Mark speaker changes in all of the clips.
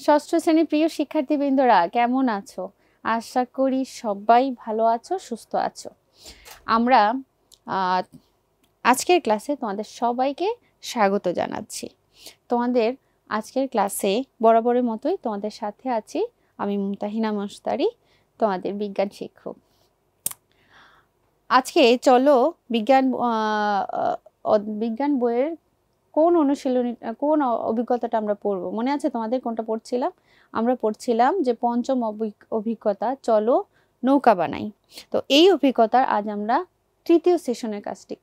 Speaker 1: ষষ্ঠ শ্রেণীর প্রিয় শিক্ষার্থীবৃন্দরা কেমন আছো? আশা করি সবাই ভালো আছো, সুস্থ আছো। আমরা আজকের ক্লাসে তোমাদের সবাইকে স্বাগত জানাচ্ছি। তোমাদের আজকের ক্লাসে বরাবরের মতোই তোমাদের সাথে আছি আমি মুমতাহিনা মুস্তারি, তোমাদের বিজ্ঞান শিক্ষক। আজকে চলো বিজ্ঞান বইয়ের কোন অনুশীলনী কোন অভিজ্ঞতাটা আমরা পড়বো? মনে আছে তোমাদের কোনটা পড়ছিলাম? আমরা পড়ছিলাম যে পঞ্চম অভিজ্ঞতা, চলো নৌকা বানাই। তো এই অভিজ্ঞতার আজ আমরা তৃতীয় সেশনের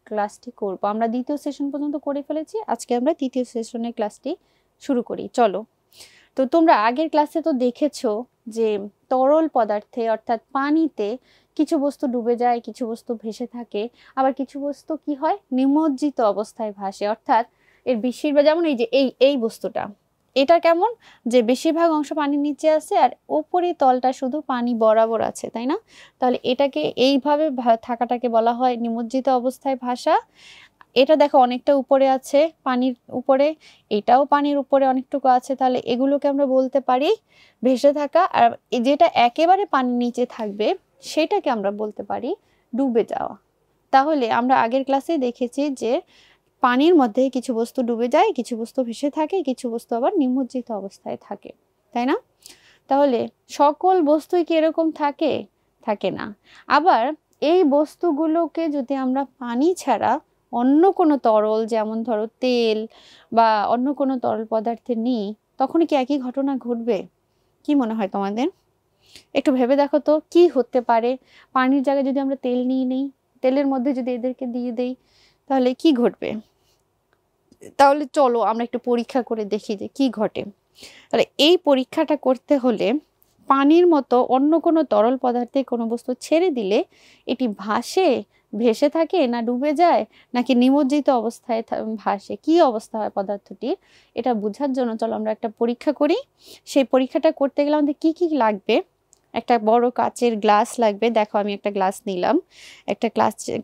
Speaker 1: ক্লাসটি করব। আমরা দ্বিতীয় সেশন পর্যন্ত করে ফেলেছি, আজকে আমরা তৃতীয় সেশনের ক্লাসটি শুরু করি। চলো। তো তোমরা আগের ক্লাসে তো দেখেছো যে তরল পদার্থে অর্থাৎ পানিতে কিছু বস্তু ডুবে যায়, কিছু বস্তু ভেসে থাকে, আবার কিছু বস্তু কি হয়, নিমজ্জিত অবস্থায় ভাসে। অর্থাৎ এর বেশিরভাগ, যেমন এই যে এই বস্তুটা, এটা কেমন যে বেশিরভাগ অংশ পানির নিচে আছে আর উপরে তলটা শুধু পানি বরাবর আছে, তাই না? তাহলে এটাকে এইভাবে থাকাটাকে বলা হয় নিমজ্জিত অবস্থায় ভাসা। এটা দেখো অনেকটা উপরে আছে পানির উপরে, এটাও পানির উপরে অনেকটুকু আছে, তাহলে এগুলোকে আমরা বলতে পারি ভেসে থাকা। আর যেটা একেবারে পানির নিচে থাকবে সেটাকে আমরা বলতে পারি ডুবে যাওয়া। তাহলে আমরা আগের ক্লাসে দেখেছি যে পানির মধ্যে কিছু বস্তু ডুবে যায়, কিছু বস্তু ভেসে থাকে, কিছু বস্তু আবার নিমজ্জিত অবস্থায় থাকে, তাই না? তাহলে সকল বস্তুই কি এরকম থাকে? থাকে না। আবার এই বস্তুগুলোকে যদি আমরা পানি ছাড়া অন্য কোনো তরল, যেমন ধরো তেল বা অন্য কোনো তরল পদার্থে নিই, তখন কি একই ঘটনা ঘটবে? কি মনে হয় তোমাদের? একটু ভেবে দেখো তো কি হতে পারে। পানির জায়গায় যদি আমরা তেল নিয়ে নিই, তেলের মধ্যে যদি এদেরকে দিয়ে দেই, তাহলে কি ঘটবে? তাহলে চলো আমরা একটু পরীক্ষা করে দেখি যে কি ঘটে। তাহলে এই পরীক্ষাটা করতে হলে পানির মতো অন্য কোনো তরল পদার্থে কোনো বস্তু ছেড়ে দিলে এটি ভাসে, ভেসে থাকে, না ডুবে যায়, নাকি নিমজ্জিত অবস্থায় ভাসে, কি অবস্থা হয় পদার্থটির, এটা বোঝার জন্য চলো আমরা একটা পরীক্ষা করি। সেই পরীক্ষাটা করতে গেলে আমাদের কি কি লাগবে? একটা বড় কাচের গ্লাস লাগবে। দেখো আমি একটা গ্লাস নিলাম, একটা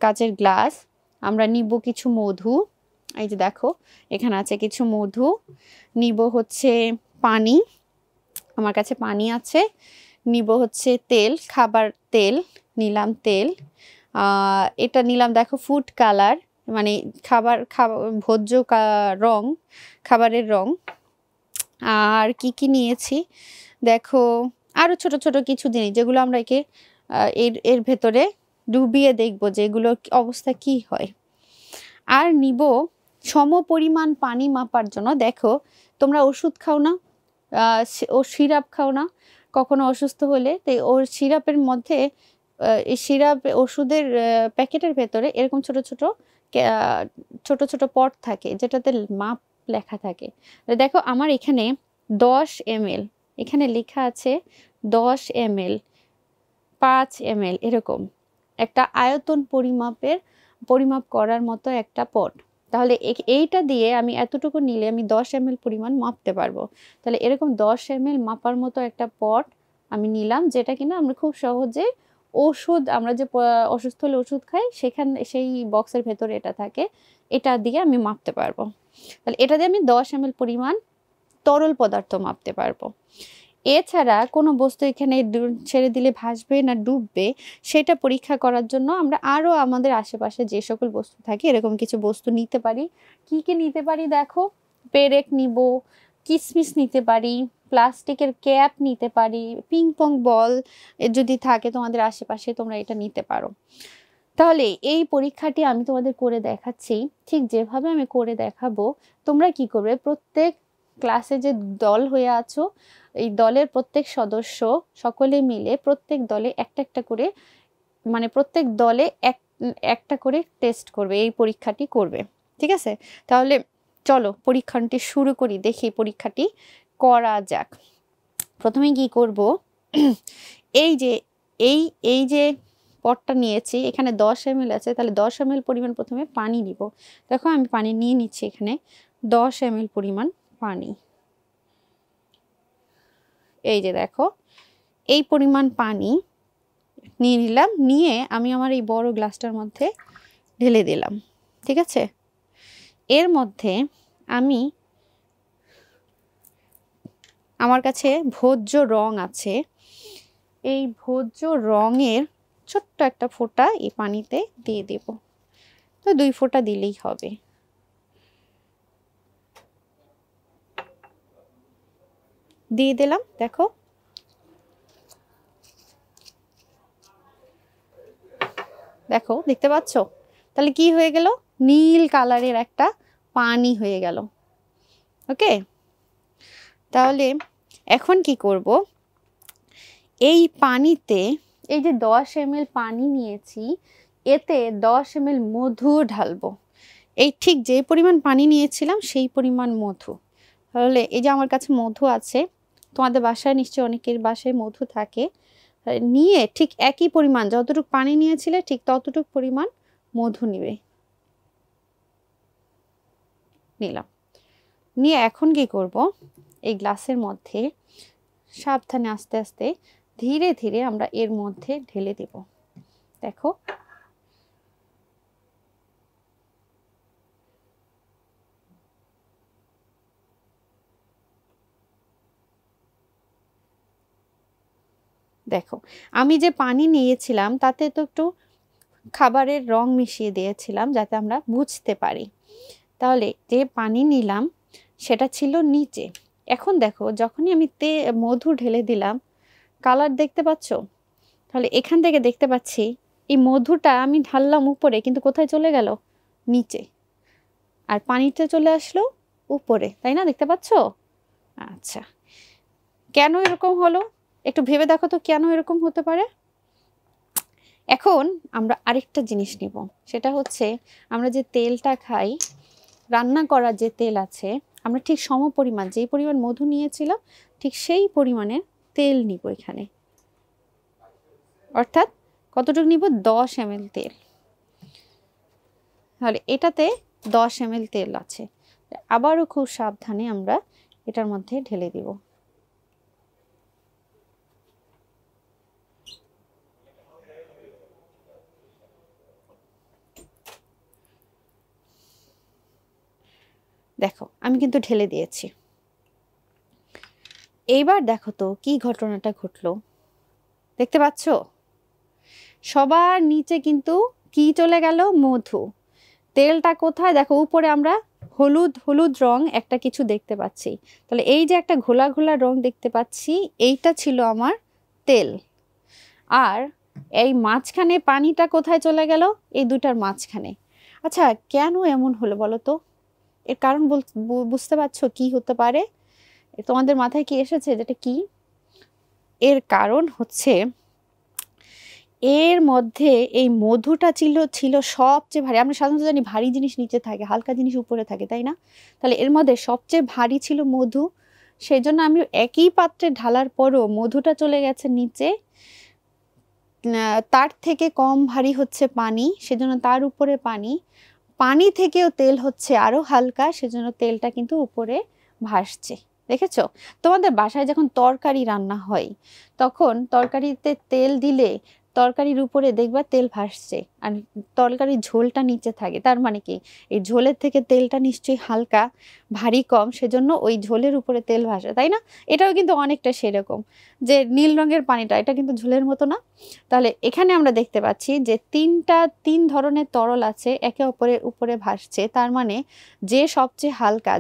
Speaker 1: কাচের গ্লাস। আমরা নিব কিছু মধু, এই যে দেখো এখানে আছে কিছু মধু। নিব হচ্ছে পানি, আমার কাছে পানি আছে। নিব হচ্ছে তেল, খাবার তেল নিলাম, তেল। এটা নিলাম দেখো ফুড কালার, মানে ভোজ্য রং, খাবারের রং। আর কি কি নিয়েছি দেখো, আরো ছোট ছোট কিছু জিনিস যেগুলো আমরা একে এর ভেতরে ডুবিয়ে দেখবো যে এগুলো অবস্থা কি হয়। আর নিব সম পরিমাণ পানি মাপার জন্য। দেখো তোমরা ওষুধ খাও না, ও সিরাপ খাও না কখনো অসুস্থ হলে, তো ওর সিরাপের মধ্যে, এই সিরাপ ওষুধের প্যাকেটের ভেতরে এরকম ছোট ছোট ছোট ছোট পট থাকে যেটাতে মাপ লেখা থাকে। দেখো আমার এখানে 10 ml, এখানে লেখা আছে 10 ml, 5 ml, এরকম একটা আয়তন পরিমাপ করার মতো একটা পট। তাহলে এইটা দিয়ে আমি এতটুকু নিলে আমি 10 ml পরিমাণ মাপতে পারবো। তাহলে এরকম 10 ml মাপার মতো একটা পট আমি নিলাম, যেটা কিনা আমরা খুব সহজে ওষুধ, আমরা যে অসুস্থ হলে ওষুধ খাই সেখানে সেই বক্সের ভেতরে এটা থাকে, এটা দিয়ে আমি মাপতে পারবো। তাহলে এটা দিয়ে আমি 10 ml পরিমাণ তরল পদার্থ মাপতে পারবো। এছাড়া কোনো বস্তু এখানে ছেড়ে দিলে ভাসবে না ডুববে সেটা পরীক্ষা করার জন্য আমরা আরো আমাদের আশেপাশে যে সকল বস্তু থাকে এরকম কিছু বস্তু নিতে পারি। কি কি নিতে পারি দেখো, পেরেক নিব, কিসমিস নিতে পারি, প্লাস্টিকের ক্যাপ নিতে পারি, পিং পং বল যদি থাকে তোমাদের আশেপাশে তোমরা এটা নিতে পারো। তাহলে এই পরীক্ষাটি আমি তোমাদের করে দেখাচ্ছি, ঠিক যেভাবে আমি করে দেখাবো তোমরা কি করবে, প্রত্যেক ক্লাসে যে দল হয়ে আছো এই দলের প্রত্যেক সদস্য সকলে মিলে প্রত্যেক দলে একটা একটা করে, মানে প্রত্যেক দলে একটা করে টেস্ট করবে, এই পরীক্ষাটি করবে, ঠিক আছে? তাহলে চলো পরীক্ষাটি শুরু করি, দেখি পরীক্ষাটি করা যাক। প্রথমে কি করব, এই যে পটটা নিয়েছি এখানে 10 ml আছে, তাহলে 10 ml পরিমাণ প্রথমে পানি নিব। দেখো আমি পানি নিয়ে নিচ্ছি, এখানে 10 ml পরিমাণ পানি। এই যে দেখো এই পরিমাণ পানি নিয়ে নিলাম, নিয়ে আমি আমার এই বড় গ্লাসটার মধ্যে ঢেলে দিলাম, ঠিক আছে? এর মধ্যে আমি আমার কাছে ভোজ্য রং আছে, এই ভোজ্য রঙের ছোট্ট একটা ফোঁটা এই পানিতে দিয়ে দেব। তো 2 ফোঁটা দিলেই হবে। দিয়ে দিলাম, দেখো দেখো দেখতে পাচ্ছ? তাহলে কি হয়ে গেল? নীল কালারের একটা পানি হয়ে গেল। ওকে, তাহলে এখন কি করব, এই পানিতে এই যে 10 ml পানি নিয়েছি, এতে 10 ml মধু ঢালবো। এই ঠিক যে পরিমাণ পানি নিয়েছিলাম সেই পরিমাণ মধু। তাহলে এই যে আমার কাছে মধু আছে, তোমাদের বাসায় নিশ্চয়ই অনেকের বাসায় মধু থাকে, নিয়ে ঠিক একই পরিমাণ যতটুকু পানি নিয়েছিলে ঠিক ততটুকু পরিমাণ মধু নিবে। নিলাম, নিয়ে এখন কি করব, এই গ্লাসের মধ্যে সাবধানে আস্তে আস্তে ধীরে ধীরে আমরা এর মধ্যে ঢেলে দেব। দেখো দেখো আমি যে পানি নিয়েছিলাম তাতে তো একটু খাবারের রং মিশিয়ে দিয়েছিলাম যাতে আমরা বুঝতে পারি। তাহলে যে পানি নিলাম সেটা ছিল নিচে, এখন দেখো যখনই আমি মধু ঢেলে দিলাম, কালার দেখতে পাচ্ছ? তাহলে এখান থেকে দেখতে পাচ্ছি এই মধুটা আমি ঢাললাম উপরে, কিন্তু কোথায় চলে গেল? নিচে। আর পানিটা চলে আসলো উপরে, তাই না? দেখতে পাচ্ছ? আচ্ছা, কেন এরকম হলো একটু ভেবে দেখো তো, কেন এরকম হতে পারে? এখন আমরা আরেকটা জিনিস নিব, সেটা হচ্ছে আমরা যে তেলটা খাই, রান্না করার যে তেল আছে, আমরা ঠিক সমপরিমাণ যেই পরিমাণ মধু নিয়েছিলাম ঠিক সেই পরিমাণের তেল নিব এখানে। অর্থাৎ কতটুকু নিব? 10 ml তেল। তাহলে এটাতে 10 ml তেল আছে, আবারও খুব সাবধানে আমরা এটার মধ্যে ঢেলে দিব। দেখো আমি কিন্তু ঢেলে দিয়েছি। এইবার দেখো তো কি ঘটনাটা ঘটলো, দেখতে পাচ্ছ? সবার নিচে কিন্তু কি চলে গেল? মধু। তেলটা কোথায়? দেখো উপরে আমরা হলুদ হলুদ রং একটা কিছু দেখতে পাচ্ছি। তাহলে এই যে একটা ঘোলা ঘোলা রং দেখতে পাচ্ছি, এইটা ছিল আমার তেল। আর এই মাঝখানে পানিটা কোথায় চলে গেল? এই দুটার মাঝখানে। আচ্ছা, কেন এমন হলো বলো তো? এর কারণ বুঝতে পারছো কি হতে পারে? তোমাদের মাথায় কি এসেছে যেটা কি? এর কারণ হচ্ছে এর মধ্যে এই মধুটা ছিল সবচেয়ে ভারী। আমরা সাধারণত জানি ভারী জিনিস নিচে থাকে, হালকা জিনিস উপরে থাকে, তাই না? তাহলে এর মধ্যে সবচেয়ে ভারী ছিল মধু। সেই জন্য আমি একই পাত্রে ঢালার পরও মধুটা চলে গেছে নিচে। তার থেকে কম ভারী হচ্ছে পানি, সেজন্য তার উপরে পানি। পানি থেকেও তেল হচ্ছে আরো হালকা, সেজন্য তেলটা কিন্তু উপরে ভাসছে। দেখেছো? তোমাদের বাসায় যখন তরকারি রান্না হয় তখন তরকারিতে তেল দিলে তরকারির উপরে দেখবা তেল ভাসছে, আর তরকারির ঝোলটা নিচে থাকে। তার মানে কি, এই ঝোলের থেকে তেলটা নিশ্চয়ই হালকা, ভারী কম, সেজন্য ওই ঝোলের উপরে তেল ভাসে, তাই না? এটাও কিন্তু অনেকটা সেরকম, যে নীল রঙের পানিটা এটা কিন্তু ঝোলের মতো না। তাহলে এখানে আমরা দেখতে পাচ্ছি যে তিন ধরনের তরল আছে একে অপরের উপরে ভাসছে। তার মানে যে সবচেয়ে হালকা,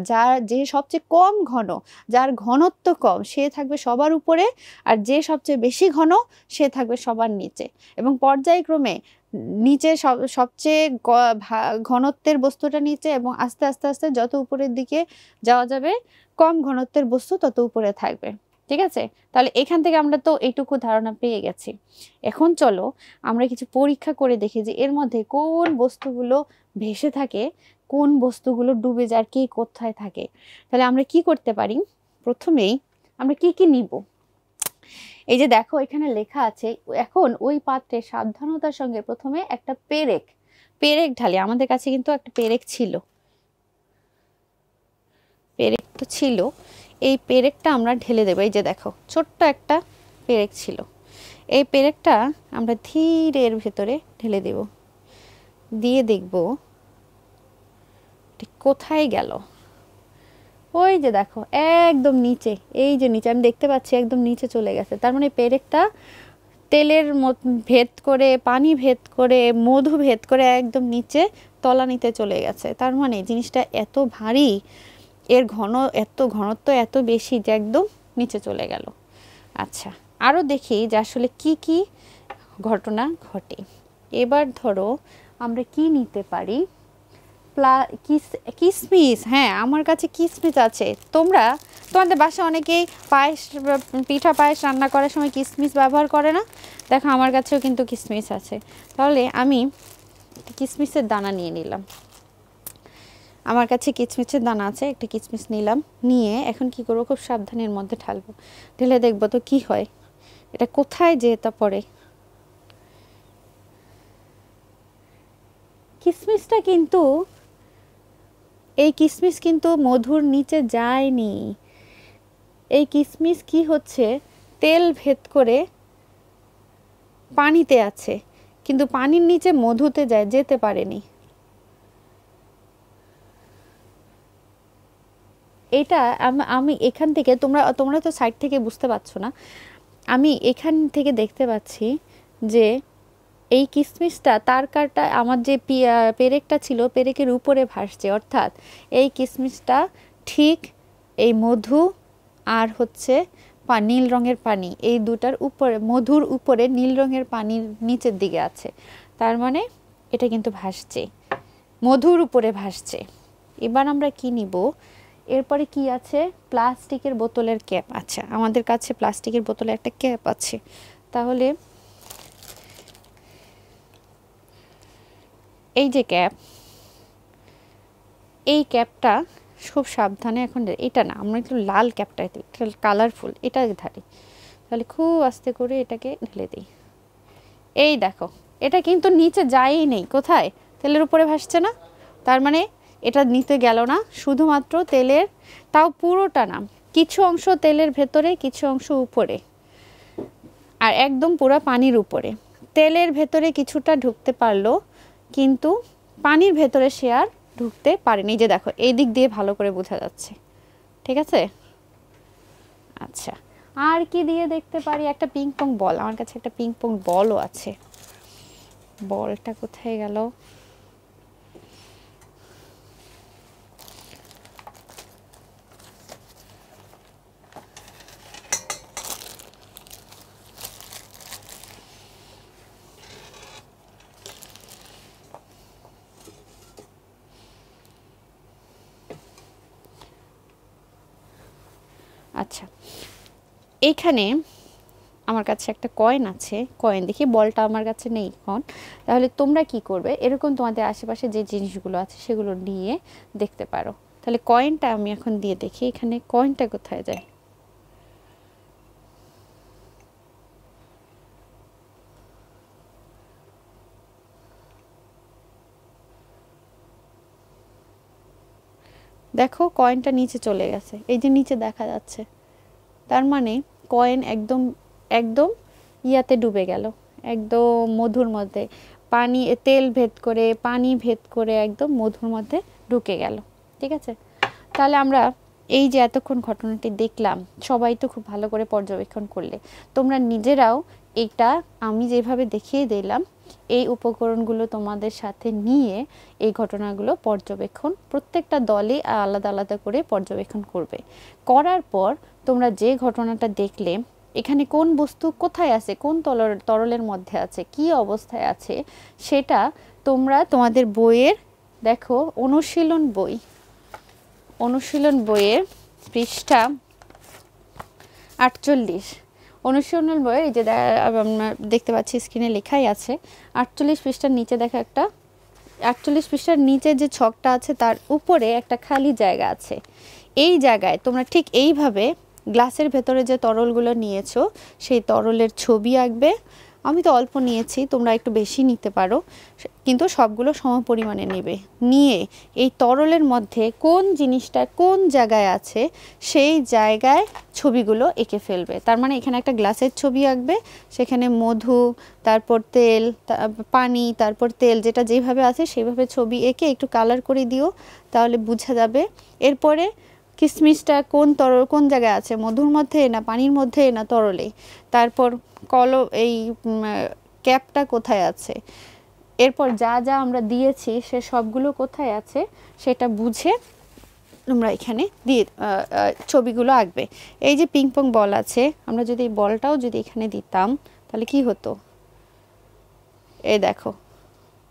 Speaker 1: যে সবচেয়ে কম ঘন, যার ঘনত্ব কম, সে থাকবে সবার উপরে, আর যে সবচেয়ে বেশি ঘন সে থাকবে সবার নিচে। এবং পর্যায়ক্রমে নিচে সবচেয়ে ঘনত্বের বস্তুটা নিচে, এবং আস্তে আস্তে আস্তে যত উপরের দিকে যাওয়া যাবে কম ঘনত্বের বস্তু তত উপরে থাকবে। ঠিক আছে? তাহলে এখান থেকে আমরা তো এইটুকু ধারণা পেয়ে গেছি। এখন চলো আমরা কিছু পরীক্ষা করে দেখি যে এর মধ্যে কোন বস্তুগুলো ভেসে থাকে, কোন বস্তুগুলো ডুবে যায়, আর কে কোথায় থাকে। তাহলে আমরা কি করতে পারি? প্রথমেই আমরা কি কি নিব? এই যে দেখো এখানে লেখা আছে, এখন ওই পাত্রে সাবধানতার সঙ্গে প্রথমে একটা পেরেক ঢালি। আমাদের কাছে কিন্তু একটা পেরেক ছিল, পেরেক তো ছিল, এই পেরেকটা আমরা ঢেলে দেবো। এই যে দেখো ছোট্ট একটা পেরেক ছিল, এই পেরেকটা আমরা ধীরে এর ভেতরে ঢেলে দেব। দিয়ে দেখব ঠিক কোথায় গেল। ওই যে দেখো একদম নিচে, এই যে নিচে আমি দেখতে পাচ্ছি একদম নিচে চলে গেছে। তার মানে পেরেকটা তেলের ভেদ করে, পানি ভেদ করে, মধু ভেদ করে একদম নিচে তলানিতে চলে গেছে। তার মানে জিনিসটা এত ভারী, এর ঘনত্ব এত বেশি যে একদম নিচে চলে গেল। আচ্ছা, আরও দেখি যে আসলে কি কি ঘটনা ঘটে। এবার ধরো আমরা কি নিতে পারি, কিসমিস। হ্যাঁ, আমার কাছে কিসমিস আছে। তোমাদের বাসায় অনেকেই পায়েস, পিঠা পায়েস রান্না করার সময় কিসমিস ব্যবহার করে না? দেখো আমার কাছেও কিন্তু কিসমিস আছে। তাহলে আমি কিসমিসের দানা নিয়ে নিলাম। আমার কাছে কিচমিচের দানা আছে, একটা কিচমিচ নিলাম। নিয়ে এখন কি করবো, খুব সাবধানের মধ্যে ঢালবো। ঢেলে দেখবো তো কি হয়, এটা কোথায় যেয়ে তা পড়ে। কিচমিচটা কিন্তু, এই কিচমিচ কিন্তু মধুর নিচে যায়নি। এই কিচমিচ কি হচ্ছে, তেল ভেদ করে পানিতে আছে, কিন্তু পানির নিচে মধুতে যেতে পারেনি। এটা আমি এখান থেকে, তোমরা তো সাইড থেকে বুঝতে পারছো না, আমি এখান থেকে দেখতে পাচ্ছি যে এই কিসমিসটা তার কাটা আমার যে পেরেকটা ছিল, পেরেকের উপরে ভাসছে। অর্থাৎ এই কিসমিসটা ঠিক এই মধু আর হচ্ছে নীল রঙের পানি, এই দুটার উপরে, মধুর উপরে নীল রঙের পানির নিচের দিকে আছে। তার মানে এটা কিন্তু ভাসছে, মধুর উপরে ভাসছে। এবার আমরা কি নিব, এরপরে কি আছে, প্লাস্টিকের বোতলের ক্যাপ। আচ্ছা, আমাদের কাছে প্লাস্টিকের বোতলে একটা ক্যাপ আছে। তাহলে এই যে ক্যাপ, এই ক্যাপটা খুব সাবধানে, এখন এটা না, আমরা একটু লাল ক্যাপটা, এটা কালারফুল, এটা ধারি। তাহলে খুব আস্তে করে এটাকে ঢেলে দিই। এই দেখো, এটা কিন্তু নিচে যায়ই নেই। কোথায়, তেলের উপরে ভাসছে না? তার মানে এটা নিতে গেল না, শুধুমাত্র তেলের, তাও পুরোটা না, কিছু অংশ তেলের ভেতরে, কিছু অংশ উপরে, আর একদম পুরো পানির উপরে। তেলের ভেতরে কিছুটা ঢুকতে পারলো, কিন্তু পানির ভেতরে সে আর ঢুকতে পারেনি। যে দেখো এই দিক দিয়ে ভালো করে বোঝা যাচ্ছে, ঠিক আছে? আচ্ছা, আর কি দিয়ে দেখতে পারি, একটা পিং পং বল, আমার কাছে একটা পিং পং বলও আছে। বলটা কোথায় গেল? আচ্ছা, এইখানে আমার কাছে একটা কয়েন আছে, কয়েন দেখি, বলটা আমার কাছে নেই এখন। তাহলে তোমরা কি করবে, এরকম তোমাদের আশেপাশে যে জিনিসগুলো আছে সেগুলো নিয়ে দেখতে পারো। তাহলে কয়েনটা আমি এখন দিয়ে দেখি, এখানে কয়েনটা কোথায় যায়। দেখো কয়েনটা নিচে চলে গেছে, এই যে নিচে দেখা যাচ্ছে। তার মানে কয়েন একদম একদম ইয়াতে ডুবে গেল, একদম মধুর মধ্যে, পানি, তেল ভেদ করে, পানি ভেদ করে একদম মধুর মধ্যে ঢুকে গেল। ঠিক আছে, তাহলে আমরা এই যে এতক্ষণ ঘটনাটি দেখলাম, সবাই তো খুব ভালো করে পর্যবেক্ষণ করলে। তোমরা নিজেরাও এটা আমি যেভাবে দেখিয়ে দিলাম, এই উপকরণগুলো তোমাদের সাথে নিয়ে এই ঘটনাগুলো পর্যবেক্ষণ, প্রত্যেকটা দলই আলাদা আলাদা করে পর্যবেক্ষণ করবে। করার পর তোমরা যে ঘটনাটা দেখলে, এখানে কোন বস্তু কোথায় আছে, কোন তরলের মধ্যে আছে, কি অবস্থায় আছে, সেটা তোমরা তোমাদের বইয়ের, দেখো অনুশীলন বইয়ের পৃষ্ঠা 48, অনুশীলন বইয়ের এই যে দেখতে পাচ্ছি স্ক্রিনে লেখাই আছে 48 পৃষ্ঠার নিচে, দেখো একটা 48 পৃষ্ঠার নিচে যে ছকটা আছে তার উপরে একটা খালি জায়গা আছে। এই জায়গায় তোমরা ঠিক এইভাবে গ্লাসের ভেতরে যে তরলগুলো নিয়েছো সেই তরলের ছবি আঁকবে। আমি তো অল্প নিয়েছি, তোমরা একটু বেশি নিতে পারো, কিন্তু সবগুলো সমপরিমাণে নেবে। নিয়ে এই তরলের মধ্যে কোন জিনিসটা কোন জায়গায় আছে সেই জায়গায় ছবিগুলো এঁকে ফেলবে। তার মানে এখানে একটা গ্লাসের ছবি আঁকবে, সেখানে মধু, তারপর তেল, পানি, তারপর তেল, যেটা যেভাবে আছে সেইভাবে ছবি এঁকে একটু কালার করে দিও, তাহলে বোঝা যাবে। এরপরে কিশমিশটা কোন জায়গায় আছে, মধুর মধ্যে না পানির মধ্যে না তরলে, তারপর এই ক্যাপটা কোথায় আছে, এরপর যা যা আমরা দিয়েছি সে সবগুলো কোথায় আছে সেটা বুঝে তোমরা এখানে দিয়ে ছবিগুলো আঁকবে। এই যে পিং পং বল আছে, আমরা যদি এই বলটাও যদি এখানে দিতাম তাহলে কি হতো, এই দেখো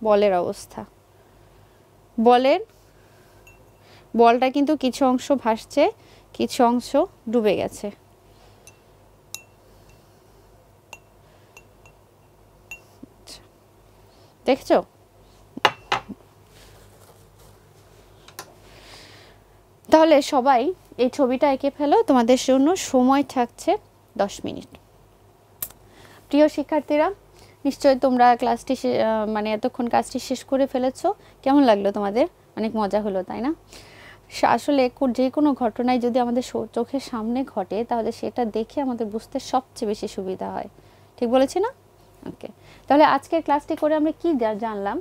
Speaker 1: বলের অবস্থা। বলটা কিন্তু কিছু অংশ ভাসছে, কিছু অংশ ডুবে গেছে। দেখছো? তাহলে সবাই এই ছবিটা এঁকে ফেলো, তোমাদের জন্য সময় থাকছে 10 মিনিট। প্রিয় শিক্ষার্থীরা, নিশ্চয়ই তোমরা ক্লাসটি মানে এতক্ষণ কাজটি শেষ করে ফেলেছো। কেমন লাগলো তোমাদের? অনেক মজা হলো, তাই না? আসলে যে কোনো ঘটনায় যদি আমাদের চোখের সামনে ঘটে তাহলে সেটা দেখে আমাদের বুঝতে সবচেয়ে বেশি সুবিধা হয়। ঠিক বলেছি না? ওকে, তাহলে আজকের ক্লাসটি করে আমরা কি জানলাম?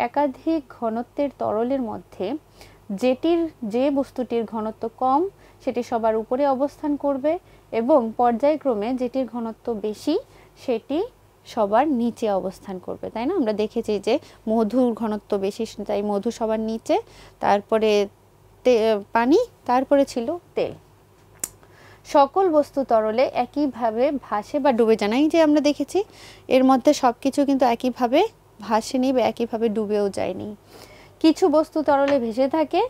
Speaker 1: একাধিক ঘনত্বের তরলের মধ্যে যে বস্তুটির ঘনত্ব কম সেটি সবার উপরে অবস্থান করবে এবং পর্যায়ক্রমে যেটির ঘনত্ব বেশি সেটি সবার নিচে অবস্থান করবে, তাই না? আমরা দেখেছি যে মধুর ঘনত্ব বেশি, তাই মধু সবার নিচে, তারপরে পানি, তারপরে ছিল তেল। সকল বস্তু তরলে একইভাবে ভাসে বা ডুবে যায় না। এই যে আমরা দেখেছি এর মধ্যে সব কিছু কিন্তু একইভাবে ভাসেনি বা একইভাবে ডুবেও যায়নি। কিছু বস্তু তরলে ভেসে থাকে,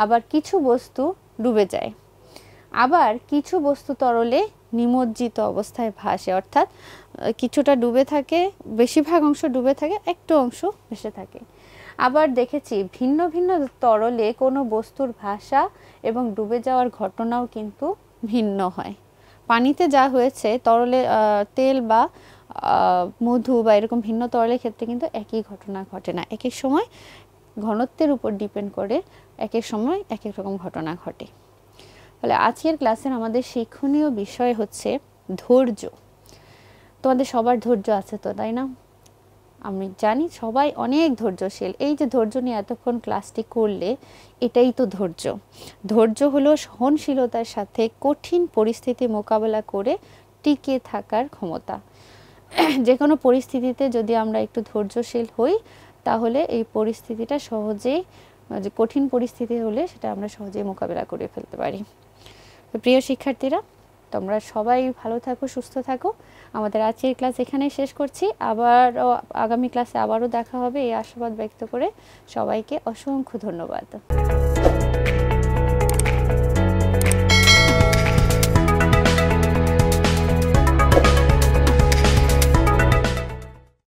Speaker 1: আবার কিছু বস্তু ডুবে যায়, আবার কিছু বস্তু তরলে নিমজ্জিত অবস্থায় ভাসে, অর্থাৎ কিছুটা ডুবে থাকে, বেশিরভাগ অংশ ডুবে থাকে, একটু অংশ ভেসে থাকে। আবার দেখেছি ভিন্ন ভিন্ন তরলে কোনো বস্তুর ভাসা এবং ডুবে যাওয়ার ঘটনাও কিন্তু ভিন্ন হয়। পানিতে যা হয়েছে তরলে তেল বা মধু বা এরকম ভিন্ন তরলের ক্ষেত্রে কিন্তু একই ঘটনা ঘটে না। এক এক সময় ঘনত্বের উপর ডিপেন্ড করে এক এক সময় এক এক রকম ঘটনা ঘটে। তাহলে আজকের ক্লাসের আমাদের শিক্ষণীয় বিষয় হচ্ছে ধৈর্য। তোমাদের সবার ধৈর্য আছে তো, তাই না? আমি জানি সবাই অনেক ধৈর্যশীল। এই যে ধৈর্য নিয়ে এতক্ষণ ক্লাসটি করলে, এটাই তো ধৈর্য। ধৈর্য হলো সহনশীলতার সাথে কঠিন পরিস্থিতি মোকাবেলা করে টিকে থাকার ক্ষমতা। যে কোনো পরিস্থিতিতে যদি আমরা একটু ধৈর্যশীল হই তাহলে এই পরিস্থিতিটা সহজেই, যে কঠিন পরিস্থিতি হলে সেটা আমরা সহজেই মোকাবেলা করে ফেলতে পারি। তো প্রিয় শিক্ষার্থীরা, তোমরা সবাই ভালো থাকো, সুস্থ থাকো। আমাদের আজকের ক্লাস এখানেই শেষ করছি। আবার আগামী ক্লাসে আবারও দেখা হবে এই আশাবাদ ব্যক্ত করে সবাইকে অসংখ্য ধন্যবাদ।